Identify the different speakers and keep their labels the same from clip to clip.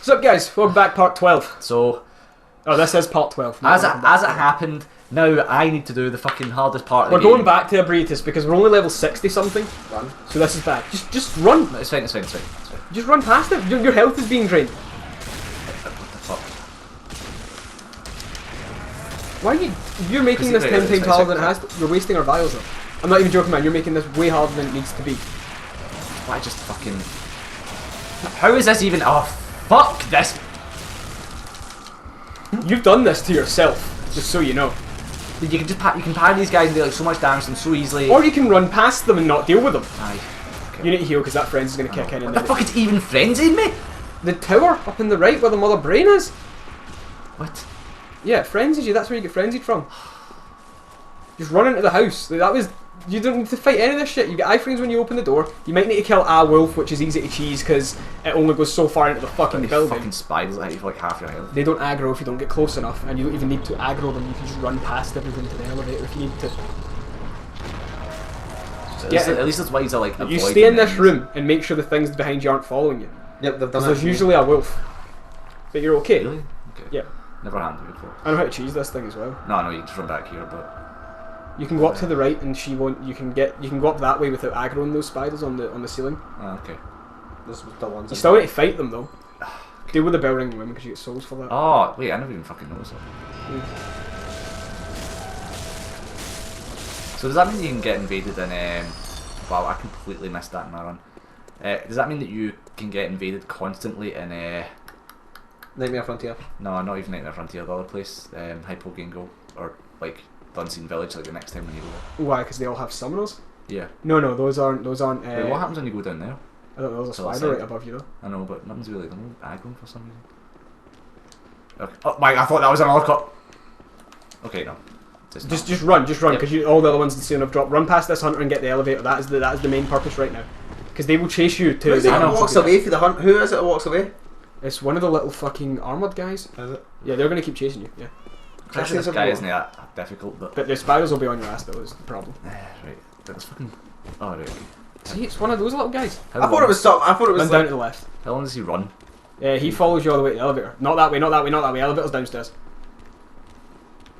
Speaker 1: What's up, guys? Welcome back, part 12.
Speaker 2: So,
Speaker 1: oh, this is part 12.
Speaker 2: As it happened, now I need to do the fucking hardest part of the
Speaker 1: game. We're going back to Abritus because we're only level 60 something.
Speaker 3: Run.
Speaker 1: So this is bad. Just run.
Speaker 2: No, it's fine, it's fine, it's fine, it's fine.
Speaker 1: Just run past it. Your health is being drained.
Speaker 2: What the fuck?
Speaker 1: Why are you're making this 10 times harder than it has to. You're wasting our vials though. I'm not even joking, man. You're making this way harder than it needs to be.
Speaker 2: Why just fucking... How is this even... Oh, fuck this!
Speaker 1: You've done this to yourself, just so you know.
Speaker 2: You can just you can parry these guys and do like so much damage to them so easily.
Speaker 1: Or you can run past them and not deal with them.
Speaker 2: Aye. Okay.
Speaker 1: You need to heal because that frenzy is going to kick in.
Speaker 2: What the fuck is even frenzied me?
Speaker 1: The tower up in the right where the mother brain is.
Speaker 2: What?
Speaker 1: Yeah, it frenzies you. That's where you get frenzied from. Just run into the house. That was... You don't need to fight any of this shit. You get iframes when you open the door. You might need to kill a wolf, which is easy to cheese because it only goes so far into the fucking building.
Speaker 2: Fucking spiders that hit you for like half your health.
Speaker 1: They don't aggro if you don't get close enough, and you don't even need to aggro them. You can just run past everything to the elevator if you need to.
Speaker 2: So at least that's why he's like.
Speaker 1: You stay in this room and make sure the things behind you aren't following you.
Speaker 3: Yep, they've done
Speaker 1: Because there's usually a wolf. But you're okay.
Speaker 2: Really? Okay.
Speaker 1: Yeah.
Speaker 2: Never handled it before.
Speaker 1: I know how to cheese this thing as well.
Speaker 2: No, you can just run back here, but.
Speaker 1: You can go up to the right, and she won't. You can go up that way without aggroing those spiders on the ceiling.
Speaker 2: Oh, okay.
Speaker 3: There's the ones.
Speaker 1: You still need to fight them though. Deal with the bell ringing women because you get souls for that.
Speaker 2: Oh wait, I never even fucking noticed that. So does that mean you can get invaded in? Wow, I completely missed that in my run. Does that mean that you can get invaded constantly in?
Speaker 3: Nightmare Frontier.
Speaker 2: No, not even Nightmare Frontier. The other place, GheyForGames, or like Unseen Village, like the next time when you go there.
Speaker 1: Why? Because they all have summoners.
Speaker 2: Yeah.
Speaker 1: No, those aren't.
Speaker 2: Wait, what happens when you go down there?
Speaker 1: I don't know. There's a
Speaker 2: So
Speaker 1: spider right above you though.
Speaker 2: I know, but nothing's really aggroing for some reason. Okay. Oh my! I thought that was another cut. Okay, no.
Speaker 1: Just run, because all the other ones in the ceiling have dropped. Run past this hunter and get the elevator. That is the main purpose right now. Because they will chase you to.
Speaker 3: Who is it that walks away for the hunt? Who is it that walks away?
Speaker 1: It's one of the little fucking armoured guys.
Speaker 3: Is it?
Speaker 1: Yeah, they're gonna keep chasing you. Yeah.
Speaker 2: Actually, this guy isn't that difficult, but
Speaker 1: the spiders will be on your ass though. Is the problem.
Speaker 2: Right. That's fucking. Oh right. Okay.
Speaker 1: See, it's one of those little guys.
Speaker 3: I thought it was something. I thought it was.
Speaker 1: Run down to the left.
Speaker 2: How long does he run?
Speaker 1: Yeah, he follows you all the way to the elevator. Not that way. Not that way. Not that way. Elevator's downstairs.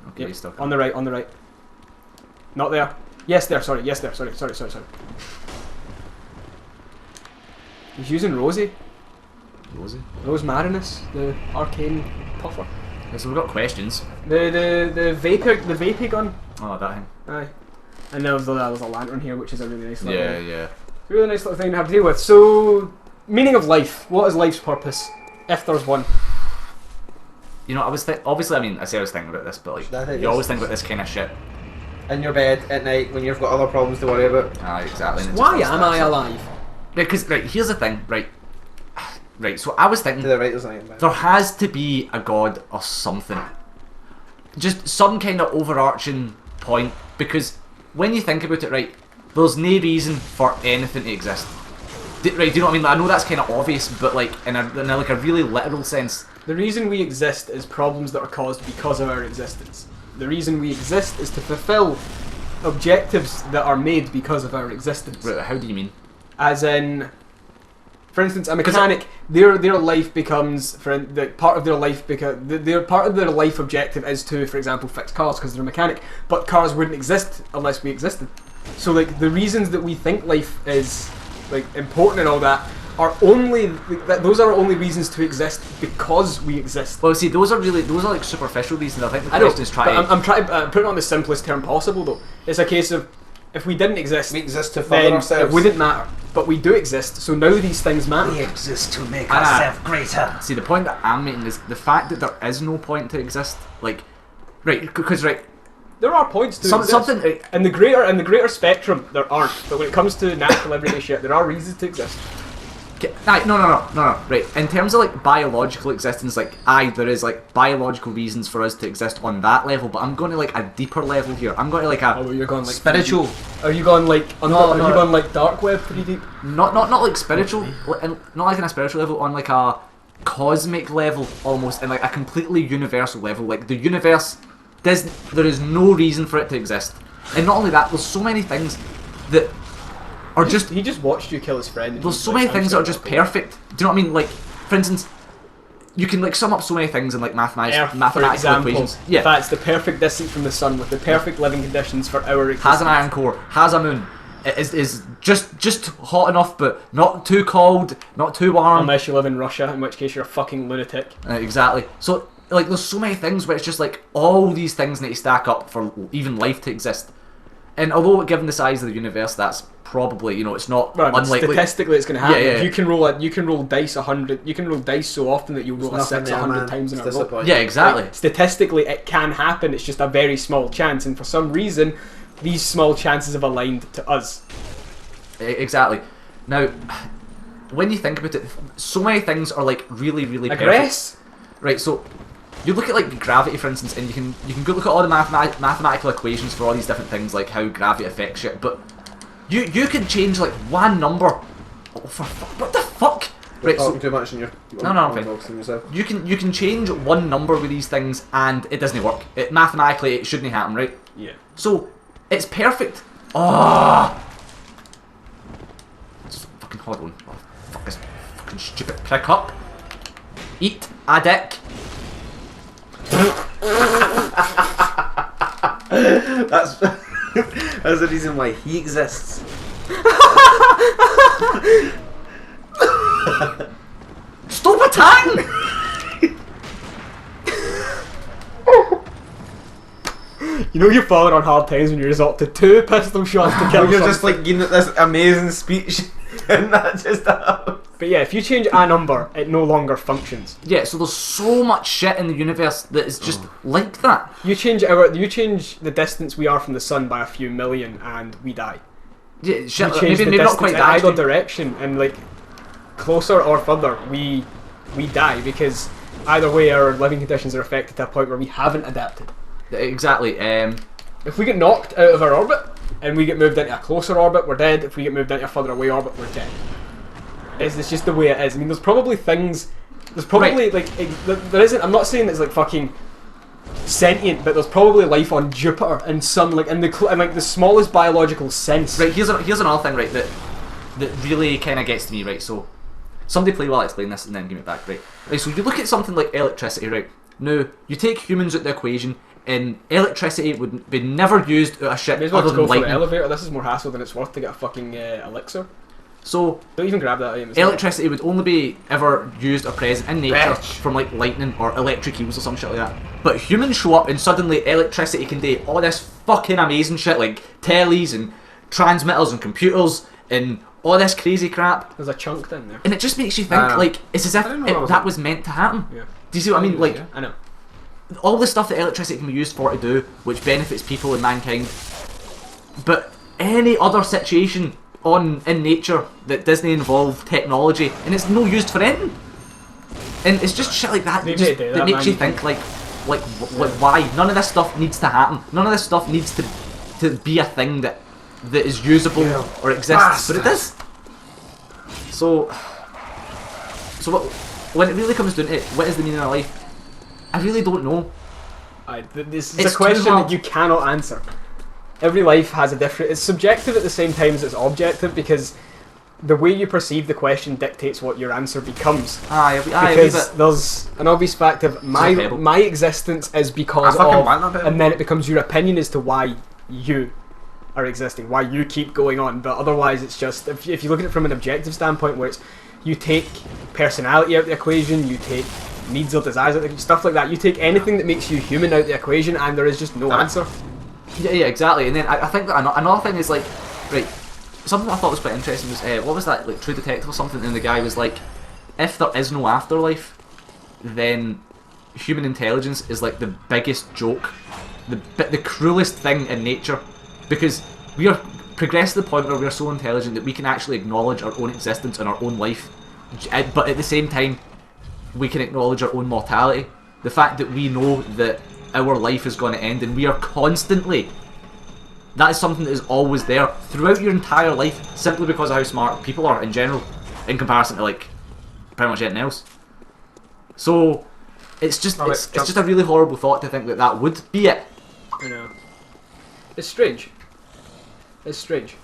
Speaker 2: Okay, he's stuck.
Speaker 1: On the right. On the right. Not there. Yes, there. Sorry. Yes, there. Sorry. He's using Rosie. Rose Marinus, the arcane puffer.
Speaker 2: Okay, so we've got questions.
Speaker 1: The vapor gun.
Speaker 2: Oh, that thing.
Speaker 1: Aye. And there's a lantern here, which is a really nice little.
Speaker 2: Yeah.
Speaker 1: Really nice little thing to have to deal with. So, meaning of life. What is life's purpose? If there's one.
Speaker 2: You know, obviously, I mean, I say I was thinking about this, but like, you always think about this kind of shit.
Speaker 3: In your bed at night when you've got other problems to worry about.
Speaker 2: Ah, exactly.
Speaker 1: Why am I alive?
Speaker 2: Because here's the thing, right. So I was thinking,
Speaker 3: To the right, there's nothing.
Speaker 2: there has to be a god or something. Just some kind of overarching point, because when you think about it, right, there's no reason for anything to exist. Right, do you know what I mean? I know that's kind of obvious, but like in a really literal sense.
Speaker 1: The reason we exist is problems that are caused because of our existence. The reason we exist is to fulfill objectives that are made because of our existence.
Speaker 2: Right, how do you mean?
Speaker 1: As in, for instance, a mechanic, their life becomes part of their life because part of their life objective is to, for example, fix cars because they're a mechanic. But cars wouldn't exist unless we existed. So like the reasons that we think life is like important and all that are only those are only reasons to exist because we exist.
Speaker 2: Well, see, those are like superficial reasons. I think the question is
Speaker 1: I'm trying to put it on the simplest term possible though. It's a case of if we didn't exist,
Speaker 3: we exist to further
Speaker 1: then
Speaker 3: ourselves.
Speaker 1: It wouldn't matter. But we do exist, so now these things matter.
Speaker 3: We exist to make ourselves greater.
Speaker 2: See, the point that I'm making is the fact that there is no point to exist. Like, right, because right.
Speaker 1: There are points to exist.
Speaker 2: Something
Speaker 1: in the greater spectrum there aren't, but when it comes to natural everyday shit, there are reasons to exist.
Speaker 2: No. Right, in terms of like biological existence, like there is like biological reasons for us to exist on that level, but I'm going to like a deeper level here. I'm going to like a
Speaker 1: you're going like
Speaker 3: spiritual.
Speaker 1: Are you going like you going like dark web pretty deep?
Speaker 2: Not like spiritual, not like on a spiritual level, on like a cosmic level almost, and like a completely universal level. Like the universe, there is no reason for it to exist, and not only that, there's so many things that are he
Speaker 1: just watched you kill his friend.
Speaker 2: There's so many things that are just perfect. Do you know what I mean? Like, for instance, you can like sum up so many things in like
Speaker 1: Earth,
Speaker 2: mathematical
Speaker 1: for example,
Speaker 2: equations. Yeah,
Speaker 1: that's the perfect distance from the sun with the perfect living conditions for our existence.
Speaker 2: has an iron core, has a moon. It is just hot enough, but not too cold, not too warm.
Speaker 1: Unless you live in Russia, in which case you're a fucking lunatic.
Speaker 2: Exactly. So like, there's so many things where it's just like all these things need to stack up for even life to exist. And although given the size of the universe, that's probably, you know, it's not
Speaker 1: Right, but
Speaker 2: unlikely.
Speaker 1: statistically, it's going to happen.
Speaker 2: Yeah, yeah, yeah.
Speaker 1: You can roll dice 100. You can roll dice so often that you roll a 6 100 times in a row.
Speaker 2: Yeah, exactly.
Speaker 1: Like, statistically, it can happen. It's just a very small chance, and for some reason, these small chances have aligned to us.
Speaker 2: Exactly. Now, when you think about it, so many things are like really, really perfect.
Speaker 1: Aggress?
Speaker 2: Right. So you look at like gravity, for instance, and you can go look at all the mathematical equations for all these different things, like how gravity affects shit. But you can change like one number. Oh, what the fuck?
Speaker 3: Right, talking too much in your.
Speaker 2: No, I'm fine. You can change one number with these things, and it doesn't work. Mathematically, it shouldn't happen, right?
Speaker 1: Yeah.
Speaker 2: So it's perfect. Ah. Fucking hold on. Oh, fuck this fucking stupid prick up. Eat a dick.
Speaker 3: That's the reason why he exists.
Speaker 2: Stop attacking!
Speaker 1: You know you're falling on hard times when you resort to 2 pistol shots to kill
Speaker 3: You're
Speaker 1: someone.
Speaker 3: just like giving this amazing speech, and that just happens.
Speaker 1: But yeah, if you change a number, it no longer functions.
Speaker 2: Yeah, so there's so much shit in the universe that is just like that.
Speaker 1: You change the distance we are from the sun by a few million, and we die.
Speaker 2: Yeah, shit,
Speaker 1: You change
Speaker 2: maybe
Speaker 1: the
Speaker 2: not quite
Speaker 1: distance in
Speaker 2: that.
Speaker 1: either
Speaker 2: Actually.
Speaker 1: direction, and like closer or further, we die because either way our living conditions are affected to a point where we haven't adapted.
Speaker 2: Exactly.
Speaker 1: If we get knocked out of our orbit and we get moved into a closer orbit, we're dead. If we get moved into a further away orbit, we're dead. It's just the way it is. I mean, there's probably things. There's probably like there isn't. I'm not saying it's like fucking sentient, but there's probably life on Jupiter and some like in like the smallest biological sense.
Speaker 2: Right. Here's another thing. Right. That really kind of gets to me. Right. So somebody play while I explain this and then give me it back. Right. Right. So you look at something like electricity. Right. Now you take humans out the equation. And electricity would be never used out of shit
Speaker 1: May as well
Speaker 2: other
Speaker 1: just
Speaker 2: than
Speaker 1: go for the
Speaker 2: lightning.
Speaker 1: elevator. This is more hassle than it's worth to get a fucking elixir.
Speaker 2: So
Speaker 1: Don't even grab that item.
Speaker 2: electricity would only be ever used or present in nature
Speaker 3: Bitch.
Speaker 2: from like lightning or electric eels or some shit like that. But humans show up and suddenly electricity can do all this fucking amazing shit like tellies and transmitters and computers and all this crazy crap.
Speaker 1: There's a chunk down there.
Speaker 2: And it just makes you think like it's as if
Speaker 3: I didn't know
Speaker 2: that was meant to happen.
Speaker 1: Yeah.
Speaker 2: Do you see what I mean? Like
Speaker 1: I know.
Speaker 2: all the stuff that electricity can be used for to do, which benefits people and mankind. But any other situation in nature that doesn't involve technology, and it's no used for anything. And it's just shit like that that makes you think like why none of this stuff needs to happen. None of this stuff needs to be a thing that is usable or exists, but it does. So when it really comes down to it, what is the meaning of life? I really don't know.
Speaker 1: This is
Speaker 2: It's
Speaker 1: a question
Speaker 2: too hard.
Speaker 1: that you cannot answer. Every life has a different. It's subjective at the same time as it's objective because the way you perceive the question dictates what your answer becomes. Because there's an obvious fact of my existence is because of, and then it becomes your opinion as to why you are existing, why you keep going on. But otherwise, it's just if you look at it from an objective standpoint, where it's you take personality out of the equation, you take needs or desires, stuff like that. You take anything that makes you human out of the equation, and there is just no answer.
Speaker 2: Yeah, exactly. And then I think that another thing is like, right, something I thought was quite interesting was what was that, like True Detective or something? And the guy was like, if there is no afterlife, then human intelligence is like the biggest joke, the cruelest thing in nature, because we are progressed to the point where we are so intelligent that we can actually acknowledge our own existence and our own life, but at the same time we can acknowledge our own mortality. The fact that we know that our life is going to end and we are constantly, that is something that is always there throughout your entire life, simply because of how smart people are in general in comparison to like pretty much anything else. So it's just it's just a really horrible thought to think that would be it.
Speaker 1: I know. It's strange. It's strange.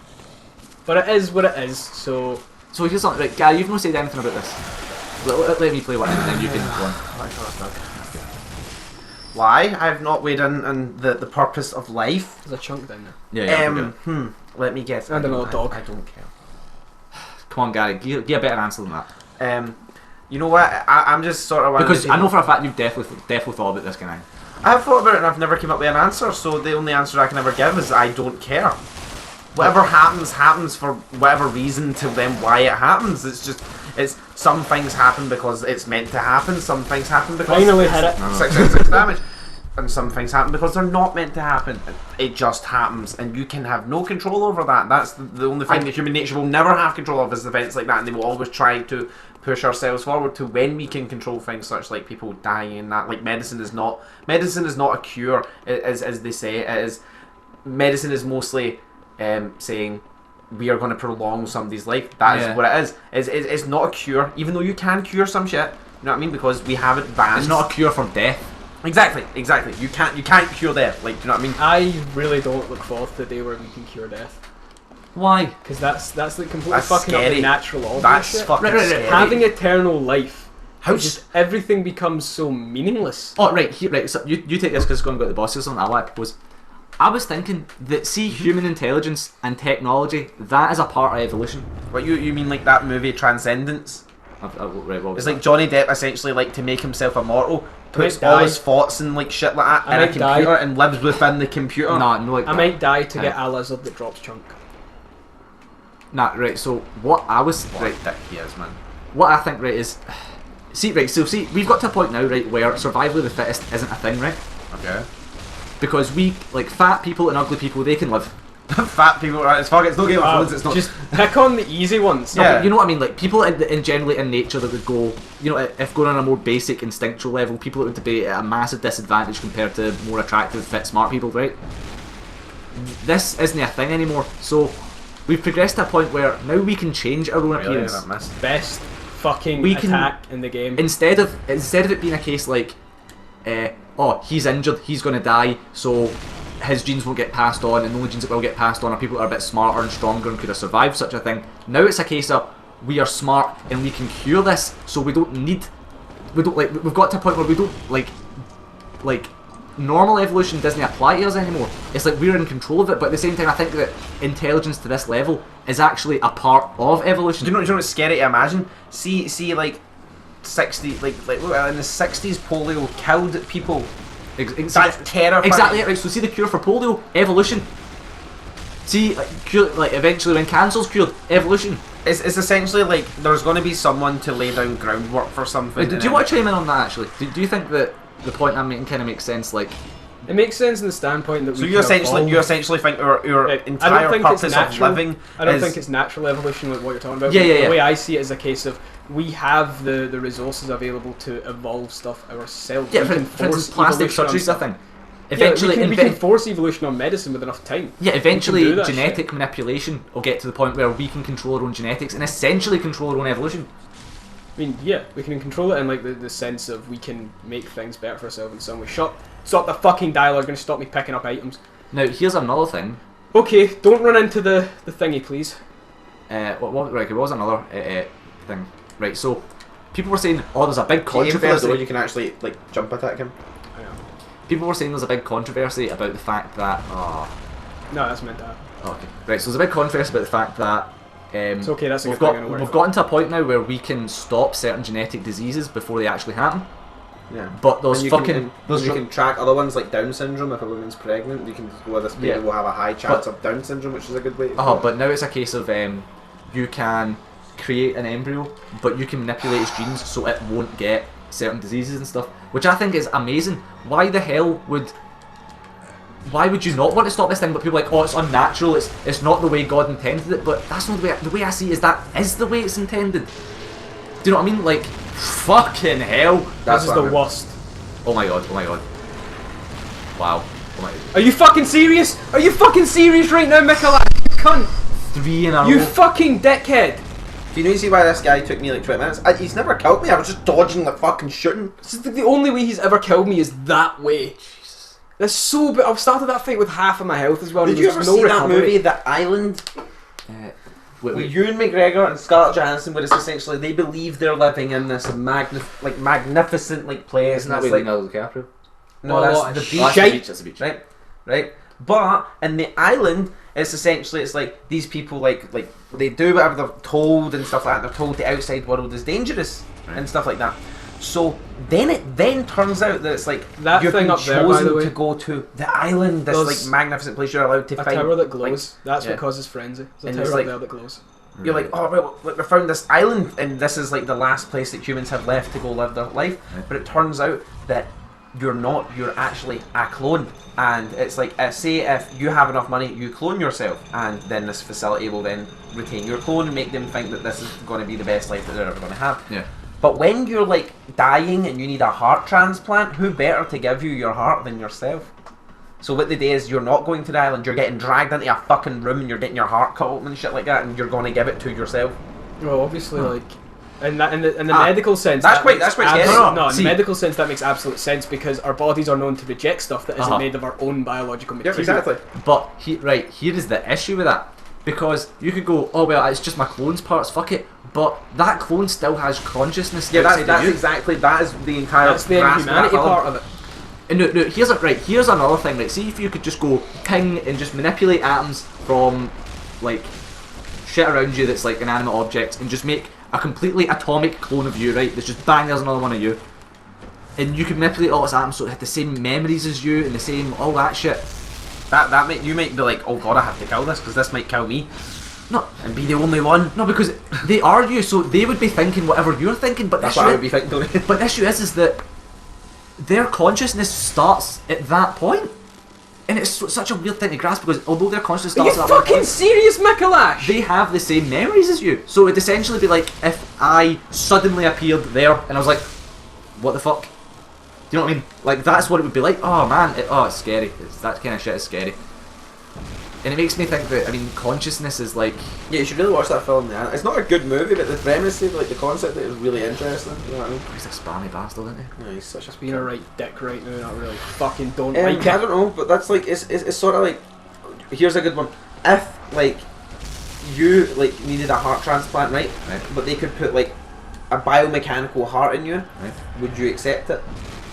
Speaker 1: But it is what it is, so
Speaker 2: here's something, right, Gary, you've not said anything about this. Let me play one and then you can go on.
Speaker 3: Why? I've not weighed in the purpose of life.
Speaker 1: There's a chunk down there.
Speaker 2: Yeah.
Speaker 3: Let me guess.
Speaker 1: And another dog.
Speaker 3: I don't care.
Speaker 2: Come on, Gary, give a better answer than that.
Speaker 3: You know what? I'm just sort of
Speaker 2: Because I know for a fact you've definitely thought about this kind of thing.
Speaker 3: I've thought about it and I've never come up with an answer, so the only answer I can ever give is I don't care. Whatever happens for whatever reason to them why it happens. It's some things happen because it's meant to happen, some things happen because
Speaker 1: Finally hit it.
Speaker 3: 666 damage. And some things happen because they're not meant to happen. It just happens, and you can have no control over that. That's the only thing that human nature will never have control of is events like that, and they will always try to push ourselves forward to when we can control things such like people dying and that. Like medicine is not a cure, as they say. It is medicine is mostly saying we are going to prolong somebody's life. That is what it is. It's not a cure, even though you can cure some shit. You know what I mean? Because we have advanced.
Speaker 2: It's not a cure for death.
Speaker 3: Exactly. You can't cure death. Like, do you know what I mean?
Speaker 1: I really don't look forward to the day where we can cure death.
Speaker 2: Why?
Speaker 1: Because that's like completely
Speaker 3: That's
Speaker 1: fucking up
Speaker 3: scary.
Speaker 1: the natural order.
Speaker 3: That's
Speaker 1: shit.
Speaker 3: fucking scary.
Speaker 1: Having eternal life.
Speaker 3: How
Speaker 1: just everything becomes so meaningless.
Speaker 2: Oh right, so you take this because it's going to go to the boss or something. I want to propose. I was thinking that human intelligence and technology, that is a part of evolution.
Speaker 3: What you mean like that movie Transcendence?
Speaker 2: Right, what was
Speaker 3: It's
Speaker 2: that?
Speaker 3: like Johnny Depp essentially like to make himself immortal, puts all his thoughts and like shit like that in a computer and lives within the computer.
Speaker 2: No, like
Speaker 1: I might die to get a lizard that drops chunk.
Speaker 2: Nah, right. So what I was
Speaker 3: What a dick he is, man.
Speaker 2: What I think right is, see, we've got to a point now, right, where survival of the fittest isn't a thing, right?
Speaker 3: Okay.
Speaker 2: Because we like fat people and ugly people, they can live.
Speaker 3: Fat people, right? It's fuck. It's no Game of Thrones. It's not.
Speaker 1: Just pick on the easy ones.
Speaker 2: No,
Speaker 3: Yeah.
Speaker 2: but you know what I mean? Like people in generally in nature that would go, you know, if going on a more basic instinctual level, people that would be at a massive disadvantage compared to more attractive, fit, smart people, right? This isn't a thing anymore. So we've progressed to a point where now we can change our own appearance.
Speaker 1: Best fucking attack in the game.
Speaker 2: Instead of it being a case like, oh, he's injured, he's going to die, so his genes won't get passed on, and the only genes that will get passed on are people that are a bit smarter and stronger and could have survived such a thing. Now it's a case of we are smart and we can cure this, so we've got to a point where we don't like normal evolution doesn't apply to us anymore. It's like we're in control of it, but at the same time I think that intelligence to this level is actually a part of evolution.
Speaker 3: Do you know what's scary to imagine? See like 60 like look, in the 60s polio killed people. That's terrifying.
Speaker 2: Exactly right. So see the cure for polio, evolution. See, like eventually when cancer's cured, evolution.
Speaker 3: It's essentially like there's going to be someone to lay down groundwork for something.
Speaker 2: Do you want to chime in on that actually? Do you think that the point I'm making kind of makes sense? Like,
Speaker 1: it makes sense in the standpoint that
Speaker 3: so you essentially think our entire purpose of living.
Speaker 1: I don't think it's natural evolution like what you're talking about.
Speaker 2: Yeah.
Speaker 1: The way I see it is a case of we have the resources available to evolve stuff ourselves.
Speaker 2: Yeah,
Speaker 1: we
Speaker 2: for
Speaker 1: can
Speaker 2: instance,
Speaker 1: force
Speaker 2: plastic
Speaker 1: evolution on
Speaker 2: surgery's a
Speaker 1: stuff.
Speaker 2: thing. Eventually,
Speaker 1: we can force evolution on medicine with enough time.
Speaker 2: Yeah, eventually
Speaker 1: We can do that
Speaker 2: genetic
Speaker 1: shit.
Speaker 2: manipulation will get to the point where we can control our own genetics and essentially control our own evolution.
Speaker 1: I mean, yeah, we can control it in like the sense of we can make things better for ourselves in some way. Stop the fucking dialogue, gonna stop me picking up items.
Speaker 2: Now, here's another thing.
Speaker 1: Okay, don't run into the thingy, please.
Speaker 2: What was another thing? Right, so people were saying, oh, there's a big
Speaker 3: Controversy.
Speaker 2: controversy.
Speaker 3: You can actually like jump attack him.
Speaker 1: I know.
Speaker 2: People were saying there's a big controversy about the fact that.
Speaker 1: No, that's meant to happen.
Speaker 2: Okay. Right, so there's a big controversy about the fact that.
Speaker 1: It's okay, that's a
Speaker 2: we've
Speaker 1: good thing, I know where
Speaker 2: we've
Speaker 1: to
Speaker 2: gotten to a point now where we can stop certain genetic diseases before they actually happen.
Speaker 3: Yeah.
Speaker 2: But those
Speaker 3: you
Speaker 2: fucking.
Speaker 3: can track other ones like Down syndrome. If a woman's pregnant, you can go, this baby will have a high chance of Down syndrome, which is a good way to go.
Speaker 2: But now it's a case of you can create an embryo, but you can manipulate its genes so it won't get certain diseases and stuff, which I think is amazing. Why the hell would you not want to stop this thing? But people are like, oh, it's unnatural. It's not the way God intended it. But that's not the way I see it. Is that is the way it's intended? Do you know what I mean? Like, fucking hell.
Speaker 1: This is the worst.
Speaker 2: Oh my god. Wow. Oh my.
Speaker 1: Are you fucking serious? Are you fucking serious right now, Micholash? You cunt.
Speaker 2: 3 in a row.
Speaker 1: You fucking dickhead.
Speaker 3: Do you know, see why this guy took me like 20 minutes? He's never killed me. I was just dodging the fucking shooting.
Speaker 1: This is the only way he's ever killed me is that way. That's so bad. I've started that fight with half of my health as well.
Speaker 3: Did you ever see that movie, The Island?
Speaker 2: Wait.
Speaker 3: Ewan McGregor and Scarlett Johansson, where it's essentially they believe they're living in this magnificent place.
Speaker 2: Isn't that
Speaker 3: and
Speaker 2: with
Speaker 3: it's
Speaker 2: Leonardo DiCaprio?
Speaker 3: no,
Speaker 1: Oh,
Speaker 3: that's
Speaker 1: what
Speaker 3: the
Speaker 1: a
Speaker 3: beach.
Speaker 2: Oh, that's the beach.
Speaker 3: Right. But in the island, it's essentially like these people like they do whatever they're told and stuff like that. They're told the outside world is dangerous and stuff like that. So then it turns out that it's like
Speaker 1: That
Speaker 3: you've
Speaker 1: thing
Speaker 3: been
Speaker 1: up there, by the
Speaker 3: chosen
Speaker 1: way.
Speaker 3: to go to the island, this
Speaker 1: There's
Speaker 3: like magnificent place you're allowed to
Speaker 1: A
Speaker 3: find.
Speaker 1: tower that glows. That's
Speaker 3: yeah.
Speaker 1: what causes frenzy. There's
Speaker 3: And
Speaker 1: a
Speaker 3: it's
Speaker 1: tower
Speaker 3: like-
Speaker 1: up there that glows.
Speaker 3: You're like, oh, well, look, we found this island, and this is like the last place that humans have left to go live their life.
Speaker 2: Right.
Speaker 3: But it turns out that you're not. You're actually a clone, and it's like, say if you have enough money, you clone yourself, and then this facility will then retain your clone and make them think that this is going to be the best life that they're ever going to have.
Speaker 2: Yeah.
Speaker 3: But when you're like dying and you need a heart transplant, who better to give you your heart than yourself? So what they do is you're not going to the island, you're getting dragged into a fucking room and you're getting your heart cut open and shit like that, and you're going to give it to yourself.
Speaker 1: Well, obviously, like, in the medical sense,
Speaker 3: that's quite
Speaker 1: makes
Speaker 3: scary.
Speaker 1: absolute- No, in
Speaker 2: See-
Speaker 1: the medical sense, that makes absolute sense because our bodies are known to reject stuff that isn't made of our own biological material.
Speaker 2: But here is the issue with that, because you could go, oh well, it's just my clone's parts, fuck it. But that clone still has consciousness.
Speaker 3: Yeah,
Speaker 2: outside of
Speaker 3: that's
Speaker 2: you.
Speaker 3: exactly, that is the entire
Speaker 1: That's the
Speaker 3: grasp of that
Speaker 1: inhumanity
Speaker 3: film.
Speaker 1: part of it.
Speaker 2: And no, here's another thing. Like, see if you could just go ping and just manipulate atoms from like shit around you that's like inanimate objects, and just make a completely atomic clone of you, right? That's just bang, there's another one of you, and you can manipulate all its atoms so it had the same memories as you and the same all that shit.
Speaker 3: You might be like, oh god, I have to kill this because this might kill me.
Speaker 2: No,
Speaker 3: And be the only one.
Speaker 2: no, because they are you, so they would be thinking whatever you're thinking. But
Speaker 3: That's
Speaker 2: the
Speaker 3: what I
Speaker 2: issue,
Speaker 3: would be thinking, Tony.
Speaker 2: but the issue is that their consciousness starts at that point, and it's such a weird thing to grasp because although their consciousness
Speaker 1: Are you
Speaker 2: starts at that
Speaker 1: fucking
Speaker 2: point,
Speaker 1: serious, Micholash?
Speaker 2: they have the same memories as you. So it'd essentially be like if I suddenly appeared there and I was like, what the fuck? Do you know what I mean? Like, that's what it would be like. Oh man, it's scary. That kind of shit is scary. And it makes me think that, I mean, consciousness is like...
Speaker 3: Yeah, you should really watch that film, man. It's not a good movie, but the premise, like the concept of it is really interesting. You know what I mean?
Speaker 2: He's a spammy bastard, isn't he?
Speaker 3: Yeah, he's such a
Speaker 1: Being a right dick right now, not really. Fucking don't
Speaker 3: I
Speaker 1: like it.
Speaker 3: don't know, but that's like it's sort of like, here's a good one. If like you like needed a heart transplant, right?
Speaker 2: Right.
Speaker 3: But they could put like a biomechanical heart in you,
Speaker 2: Right.
Speaker 3: would you accept it?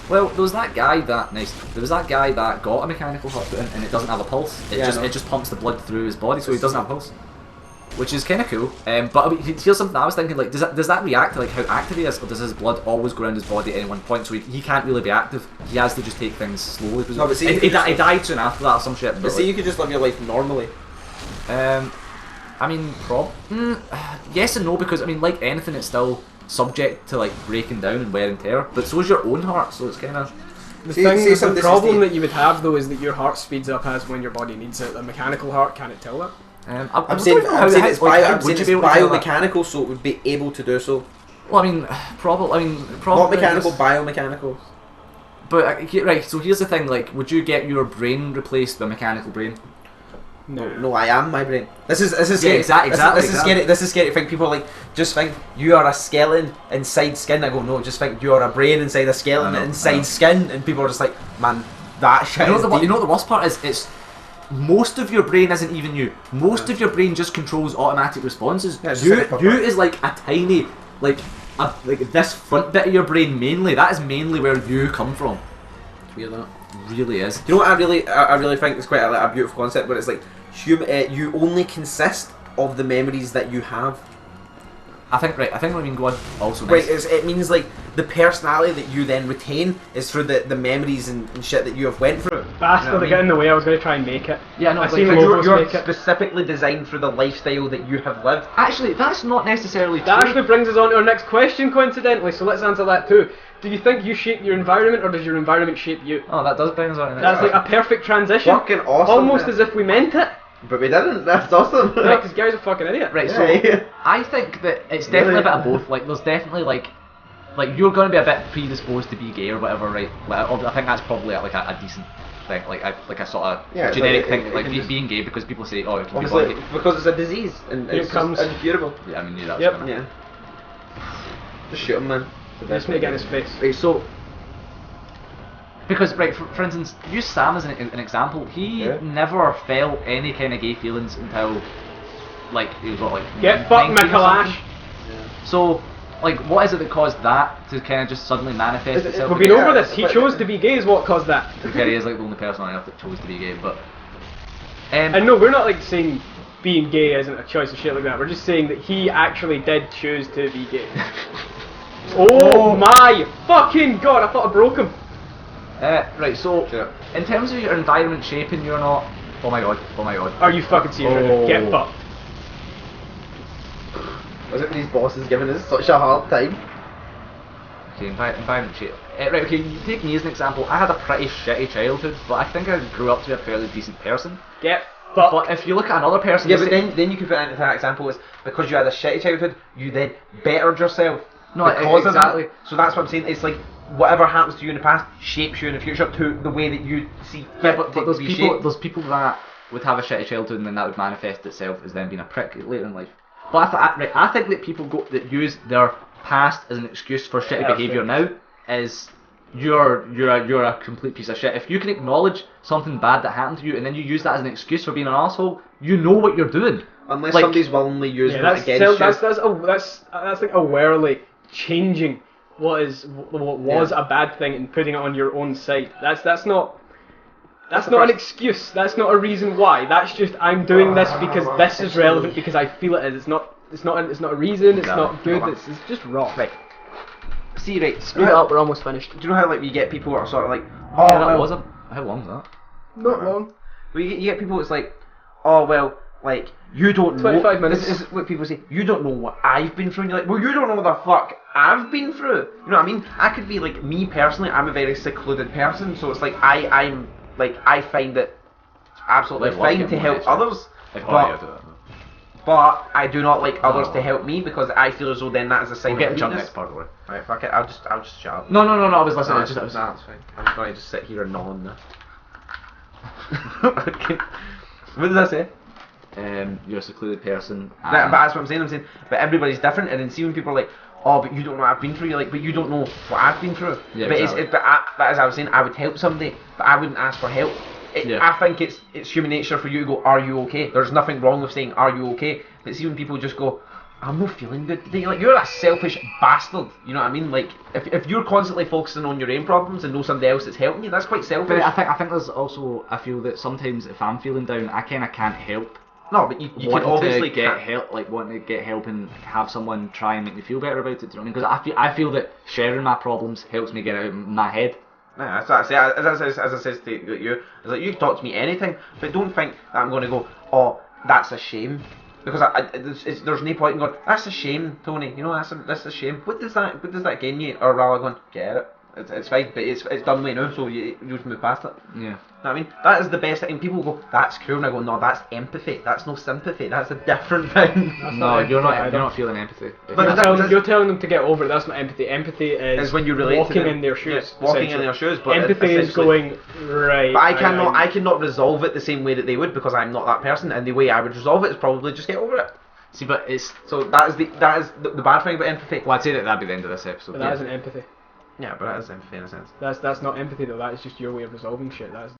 Speaker 2: Well, there was that guy that got a mechanical heart put in, and it doesn't have a pulse. It
Speaker 3: Yeah, I know.
Speaker 2: just pumps the blood through his body, so he doesn't have a pulse, which is kind of cool. But I mean, here's something I was thinking: like, does that react to like how active he is, or does his blood always go around his body at any one point? So he can't really be active. He has to just take things slowly.
Speaker 3: No, but see,
Speaker 2: he died soon after that or some shit.
Speaker 3: But
Speaker 2: But
Speaker 3: see, you could just live your life normally.
Speaker 2: I mean, yes and no, because I mean, like anything, it's still subject to like breaking down and wear and tear. But so is your own heart, so it's kind of.
Speaker 1: The problem that you would have though is that your heart speeds up as when your body needs it. A mechanical heart can't tell that.
Speaker 3: I'm saying it's biomechanical, so it would be able to do so.
Speaker 2: Well, I mean, probably.
Speaker 3: Not mechanical, biomechanical.
Speaker 2: But right, so here's the thing: like, would you get your brain replaced with a mechanical brain?
Speaker 3: No, I am my brain. This is scary.
Speaker 2: Yeah, exactly.
Speaker 3: This is scary. This is scary. Think people like just think you are a skeleton inside skin. I go no, just think you are a brain inside a skeleton
Speaker 2: I know.
Speaker 3: inside skin, and people are just like, man, that shit.
Speaker 2: You know,
Speaker 3: is
Speaker 2: you
Speaker 3: deep.
Speaker 2: know what the worst part is? It's most of your brain isn't even you. Most of your brain just controls automatic responses.
Speaker 3: Yeah, it's
Speaker 2: you
Speaker 3: just like a
Speaker 2: you
Speaker 3: puppet.
Speaker 2: is like a tiny like this front bit of your brain mainly. That is mainly where you come from.
Speaker 3: It's weird, that.
Speaker 2: Really is.
Speaker 3: You know what I really think is quite a beautiful concept, but it's like you only consist of the memories that you have.
Speaker 2: I think what I mean go on also
Speaker 3: Right,
Speaker 2: nice.
Speaker 3: it means like the personality that you then retain is through the memories and shit that you have went through.
Speaker 1: Bastard,
Speaker 3: You know what I
Speaker 1: I got in the way. I was going to try and make it.
Speaker 2: Yeah, no,
Speaker 1: I
Speaker 2: like,
Speaker 1: seen
Speaker 2: but
Speaker 1: Lobos
Speaker 3: You're
Speaker 1: make it.
Speaker 3: specifically designed for the lifestyle that you have lived.
Speaker 2: Actually, that's not necessarily
Speaker 1: That
Speaker 2: true.
Speaker 1: actually brings us on to our next question, coincidentally. So let's answer that too. Do you think you shape your environment, or does your environment shape you?
Speaker 2: Oh, that does bring us on.
Speaker 1: That's like a perfect transition.
Speaker 3: Fucking awesome.
Speaker 1: Almost
Speaker 3: man.
Speaker 1: as if we meant it.
Speaker 3: But we didn't. That's awesome.
Speaker 1: Yeah, because Gary's a fucking idiot.
Speaker 2: Right, so
Speaker 3: Yeah.
Speaker 2: I think that it's definitely
Speaker 3: Really?
Speaker 2: a bit of both. Like, there's definitely like you're going to be a bit predisposed to be gay or whatever, right? Like, I think that's probably like a decent thing, like a sort of
Speaker 3: Yeah, it's
Speaker 2: generic
Speaker 3: like-
Speaker 2: thing,
Speaker 3: it
Speaker 2: like
Speaker 3: can just-
Speaker 2: being gay because people say, oh, it can be
Speaker 3: Obviously,
Speaker 2: gay.
Speaker 3: because it's a disease and
Speaker 1: Here
Speaker 3: it's
Speaker 1: it comes.
Speaker 3: just incurable.
Speaker 2: Yeah, I mean, yeah, that's
Speaker 1: Yep.
Speaker 2: gonna-
Speaker 3: Yeah. Just shoot him, man.
Speaker 1: Just make it in his face.
Speaker 2: Right, so because right, for instance, use Sam as an example. He
Speaker 3: Yeah.
Speaker 2: never felt any kind of gay feelings until like he got like
Speaker 1: Get fucked,
Speaker 2: 19 or
Speaker 1: Micholash.
Speaker 2: something. So, like, what is it that caused that to kind of just suddenly manifest itself?
Speaker 1: We've been over this. He chose to be gay is what caused that.
Speaker 2: Okay, he is like the only person on earth that chose to be gay, but.
Speaker 1: And no, we're not like saying being gay isn't a choice or shit like that. We're just saying that he actually did choose to be gay. Oh my fucking god! I thought I broke him.
Speaker 2: Right, so in terms of your environment shaping you or not, oh my god, oh my god.
Speaker 1: Are you fucking serious?
Speaker 2: Oh.
Speaker 1: Get fucked.
Speaker 4: Was it these bosses giving us such a hard time?
Speaker 2: Okay, environment shape. Right, okay, you take me as an example. I had a pretty shitty childhood, but I think I grew up to be a fairly decent person.
Speaker 1: Get fucked.
Speaker 2: But if you look at another person,
Speaker 4: Yeah, but then you could put it into that example as because you had a shitty childhood, you then bettered yourself.
Speaker 2: No,
Speaker 4: because
Speaker 2: exactly.
Speaker 4: of that. So that's what I'm saying. It's like whatever happens to you in the past shapes you in the future to the way that you see fit.
Speaker 2: Yeah, but
Speaker 4: to
Speaker 2: those
Speaker 4: be
Speaker 2: people,
Speaker 4: shaped.
Speaker 2: those people that would have a shitty childhood and then that would manifest itself as them being a prick later in life. But I think that people that use their past as an excuse for shitty behaviour now is you're a complete piece of shit. If you can acknowledge something bad that happened to you and then you use that as an excuse for being an asshole, you know what you're doing.
Speaker 4: Unless
Speaker 2: like,
Speaker 4: somebody's willingly using
Speaker 1: Yeah,
Speaker 4: it against you.
Speaker 1: that's like awarely changing what was a bad thing and putting it on your own side. That's not an excuse. That's not a reason why. That's just I'm doing this because this is relevant because I feel it is. It's not a reason. It's not good. It's just wrong.
Speaker 4: Right. See, right.
Speaker 1: Speed up. We're almost finished.
Speaker 4: Do you know how like we get people who are sort of like,
Speaker 2: Yeah, that was how long was that?
Speaker 1: Not long.
Speaker 4: you get people it's like, oh well, like you don't know.
Speaker 1: 25 minutes.
Speaker 4: This is what people say. You don't know what I've been through. And you're like, well, you don't know what the fuck I've been through. You know what I mean? I could be like me personally. I'm a very secluded person, so it's like I'm like I find it absolutely
Speaker 2: Like,
Speaker 4: fine
Speaker 2: get
Speaker 4: to
Speaker 2: more
Speaker 4: help
Speaker 2: nature.
Speaker 4: others, but I do not like others to help me because I feel as though then that is a sign
Speaker 2: We'll get
Speaker 4: of
Speaker 2: the jump
Speaker 4: weakness.
Speaker 2: next part away.
Speaker 4: Right, fuck it. I'll just shut up.
Speaker 2: No, I was listening.
Speaker 4: No,
Speaker 2: It's just,
Speaker 4: it's fine. I'm going to just sit here and gnaw on this. Okay. What did I say?
Speaker 2: You're a secluded person.
Speaker 4: But that's what I'm saying. I'm saying, but everybody's different, and then see when people are like, "Oh, but you don't know what I've been through." You're like, "But you don't know what I've been through."
Speaker 2: Yeah,
Speaker 4: but
Speaker 2: exactly.
Speaker 4: but as I was saying, I would help somebody, but I wouldn't ask for help. I think it's human nature for you to go, "Are you okay?" There's nothing wrong with saying, "Are you okay?" But see when people just go, "I'm not feeling good today," like you're a selfish bastard. You know what I mean? Like if you're constantly focusing on your own problems and know somebody else that's helping you, that's quite selfish.
Speaker 2: But I think there's also, I feel that sometimes if I'm feeling down, I kind of can't help.
Speaker 4: No, but you can
Speaker 2: wanting
Speaker 4: obviously
Speaker 2: to get
Speaker 4: can't.
Speaker 2: help, like wanting to get help and have someone try and make me feel better about it. Do you know what I mean? Because I feel that sharing my problems helps me get out of my head.
Speaker 4: Nah, that's what I say. As I says to you, it's like you can talk to me anything, but don't think that I'm going to go, "Oh, that's a shame," because there's no point in going, "That's a shame, Tony." You know, that's a shame. What does that gain you? Or rather going, "Get it. It's fine, but it's done right now, so you just move past it."
Speaker 2: Yeah.
Speaker 4: You know what I mean? That is the best thing. People go, "That's cool," and I go, "No, that's empathy. That's no sympathy. That's a different thing."
Speaker 2: No, you're not feeling empathy.
Speaker 1: You're telling them to get over it. That's not empathy. Empathy is
Speaker 4: when you relate
Speaker 1: walking
Speaker 4: to them.
Speaker 1: in their shoes.
Speaker 4: Yes, walking in their shoes. But
Speaker 1: empathy is going right.
Speaker 4: But I cannot resolve it the same way that they would because I'm not that person. And the way I would resolve it is probably just get over it.
Speaker 2: See, but it's
Speaker 4: So that is the bad thing about empathy.
Speaker 2: well, I'd say that'd be the end of this episode.
Speaker 1: But that isn't empathy.
Speaker 4: Yeah, but that is empathy in a sense.
Speaker 1: That's not empathy though. That is just your way of resolving shit. That's